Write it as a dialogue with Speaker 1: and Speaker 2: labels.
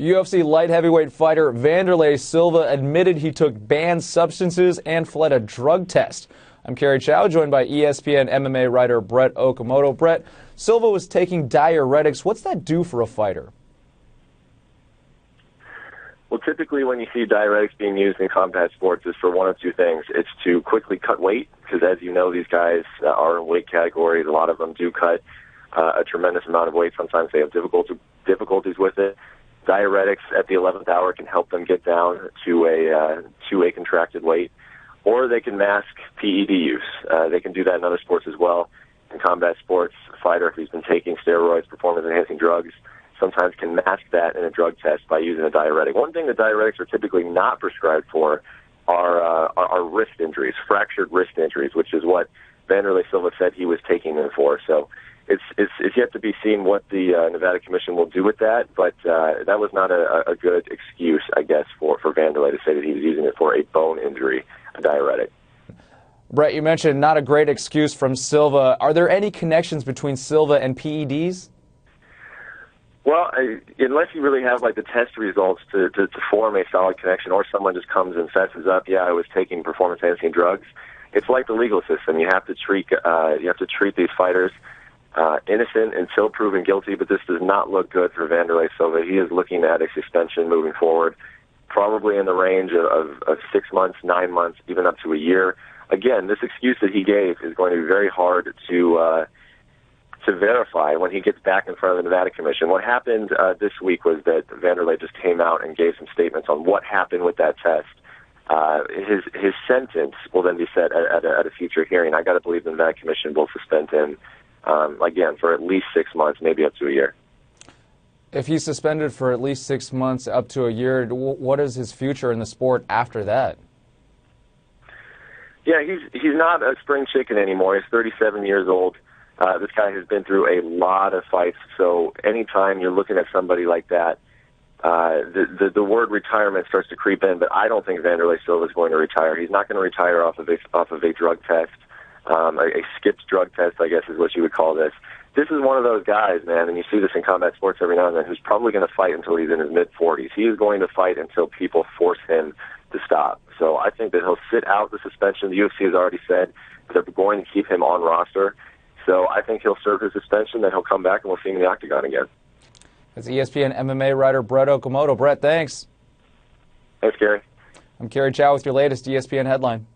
Speaker 1: UFC light heavyweight fighter Wanderlei Silva admitted he took banned substances and fled a drug test. I'm Kerry Chow, joined by ESPN MMA writer Brett Okamoto. Brett, Silva was taking diuretics. What's that do for a fighter?
Speaker 2: Well, typically when you see diuretics being used in combat sports, it's for one of two things. It's to quickly cut weight, because as you know, these guys are in weight categories. A lot of them do cut a tremendous amount of weight. Sometimes they have difficulties with it. Diuretics at the 11th hour can help them get down to a contracted weight, or they can mask PED use. They can do that in other sports as well. In combat sports, a fighter who's been taking steroids, performance-enhancing drugs, sometimes can mask that in a drug test by using a diuretic. One thing that diuretics are typically not prescribed for are wrist injuries, fractured wrist injuries, which is what Wanderlei Silva said he was taking them for. So it's yet to be seen what the Nevada Commission will do with that, but that was not a good excuse, I guess, for Wanderlei to say that he was using it for a bone injury, a diuretic.
Speaker 1: Brett, you mentioned not a great excuse from Silva. Are there any connections between Silva and PEDs?
Speaker 2: Well, unless you really have like the test results to form a solid connection, or someone just comes and fesses up, yeah, I was taking performance-enhancing drugs. It's like the legal system. You have to treat these fighters innocent until proven guilty, but this does not look good for Wanderlei Silva. He is looking at a suspension moving forward, probably in the range of 6 months, 9 months, even up to a year. Again, this excuse that he gave is going to be very hard to verify when he gets back in front of the Nevada Commission. What happened this week was that Wanderlei just came out and gave some statements on what happened with that test. His sentence will then be set at a future hearing. I got to believe the Nevada Commission will suspend him again for at least 6 months, maybe up to a year.
Speaker 1: If he's suspended for at least 6 months, up to a year, what is his future in the sport after that?
Speaker 2: Yeah, he's not a spring chicken anymore. He's 37 years old. This guy has been through a lot of fights, so anytime you're looking at somebody like that, the word retirement starts to creep in, but I don't think Wanderlei Silva is going to retire. He's not going to retire off of a drug test, a skipped drug test, I guess is what you would call this. This is one of those guys, man, and you see this in combat sports every now and then, who's probably going to fight until he's in his mid-40s. He is going to fight until people force him to stop. So I think that he'll sit out the suspension. The UFC has already said that they're going to keep him on roster. So I think he'll serve his suspension, then he'll come back, and we'll see him in the octagon again.
Speaker 1: That's ESPN MMA writer Brett Okamoto. Brett, thanks.
Speaker 2: Thanks, Gary.
Speaker 1: I'm Kerry Chow with your latest ESPN headline.